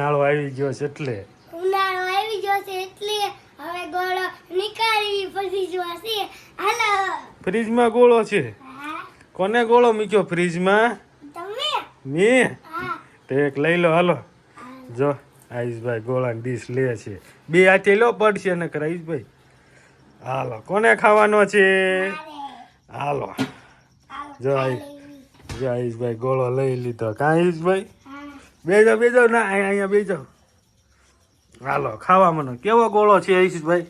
ઉનાળો આવી ગયો છે એટલે હવે ગોળો નીકાળી પછી જોશે. હાલો ફ્રીજમાં ગોળો છે. હા કોને ગોળો મૂક્યો ફ્રીજમાં? તમે મેં. હા તો એક લઈ લો હાલો. જો આયુષભાઈ ગોળાની ડીશ લે છે. બે હાથે લો પડશે ને આયુષભાઈ. હાલો કોને ખાવાનો છે? હાલો જો આયુષભાઈ ગોળો લઈ લીધો. કાં આયુષભાઈ? બેજો ના અહીંયા બેજો. હાલો ખાવા મને. કેવો ગોળો છે આયુષભાઈ?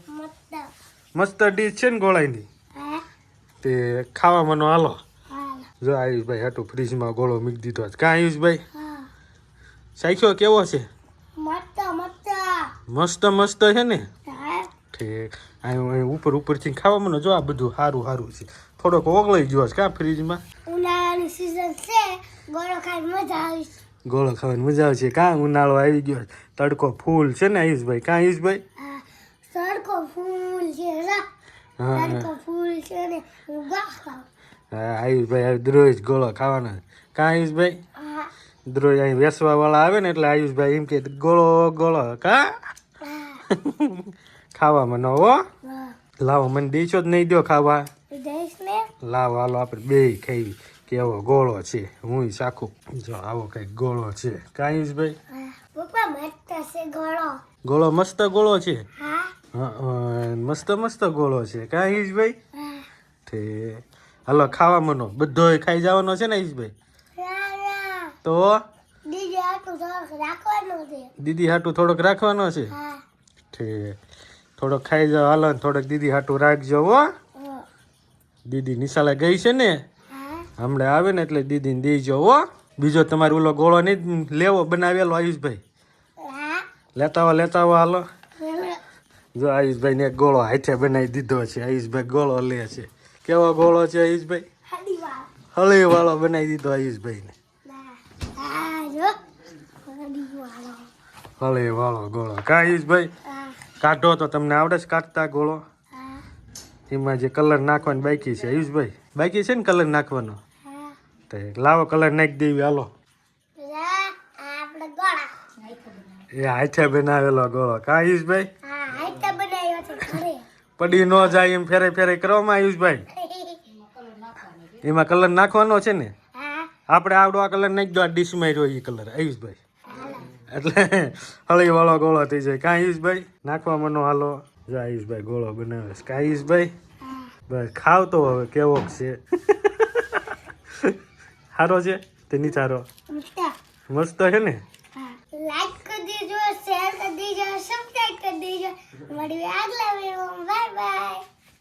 મસ્ત ડીશ છે ને ગોળાની. તે ખાવા મનો હાલો. જો આયુષભાઈ હાટું ફ્રીજમાં ગોળો મૂકી દીધો. કાં આયુષભાઈ? સાખ્યો કેવો છે? મસ્ત છે ને. ઠીક અહીં ઉપરથી ખાવા મનો. જો આ બધું સારું છે. થોડોક ઓગળી ગયો છે કાં ફ્રીજમાં? ઉનાળાની સીઝન છે, ગોળો ખાવાની મજા આવે. ગોળો ખાવાની મજા આવશે. કાં ઉનાળો આવી ગયો તડકો ફૂલ છે ને આયુષભાઈ? કાં આયુષભાઈ? તડકો ફૂલ છે. તડકો ફૂલ છે ને હા આયુષભાઈ દરરોજ ગોળો ખાવાનો. કાં આયુષભાઈ? દરરોજ અહીં વેસવા વાળા આવે ને એટલે આયુષભાઈ એમ કે ગોળો કા ખાવામાં ન હો. લાવો મને દેશો જ નહીં દો ખાવા. લાવો હાલો આપણે બે ખાવી કેવો ગોળો છે. હું સાખું. જો આવો કઈક ગોળો છે. કાં આયુષભાઈ? ગોળો મસ્ત ગોળો છે. હા મસ્ત ગોળો છે. કાં આયુષભાઈ? ઠીક હાલો ખાવા મનો. બધો ખાઈ જવાનો છે ને આયુષભાઈ? તો દીદી હાટું થોડોક રાખવાનો છે. ઠીક થોડોક ખાઈ જાવ હાલો. થોડોક દીદી હાટું રાખજો હો. દીદી નિશાળે ગઈ છે ને, હમણાં આવે ને એટલે દીદીને દેજો હો. બીજો તમારે ઓલો ગોળો નહીં લેવો બનાવેલો આયુષભાઈ? લેતા આવો હાલો. જો આયુષભાઈ ને એક ગોળો હાથે બનાવી દીધો છે. આયુષભાઈ ગોળો લે છે. કેવો ગોળો છે આયુષભાઈ? હળી વાળો બનાવી દીધો આયુષભાઈ ને. હળી વાળો ગોળો. કાં આયુષભાઈ? કાઢો તો તમને આવડે છે કાઢતા ગોળો? એમાં જે કલર નાખવાનો બાકી છે આયુષભાઈ? બાકી છે ને કલર નાખવાનો? તો લાવો કલર નાખી દેવી હાલો. એ હાથે બનાવેલો ગોળો. કાં આયુષભાઈ? પડી ન જાય એમ ફેરે કરવામાં આયુષભાઈ. એમાં કલર નાખવાનો છે ને? આપણે આવડો આ કલર નાખી દો. આ ડીશમાં રહ્યો એ કલર આયુષભાઈ. એટલે હળી વાળો ગોળો થઈ જાય. કાં આયુષભાઈ? નાખવા મનો હાલો. જો આયુષભાઈ ગોળો બનાવે છે. કાં આયુષભાઈ? બસ ખાવ તો હવે કેવો છે. સારો છે તે નહીં સારો? મસ્ત છે ને. લાઈક કરી દેજો, શેર કરી દેજો, સબસ્ક્રાઇબ કરી દેજો. મળીએ આગલા વિડિયોમાં.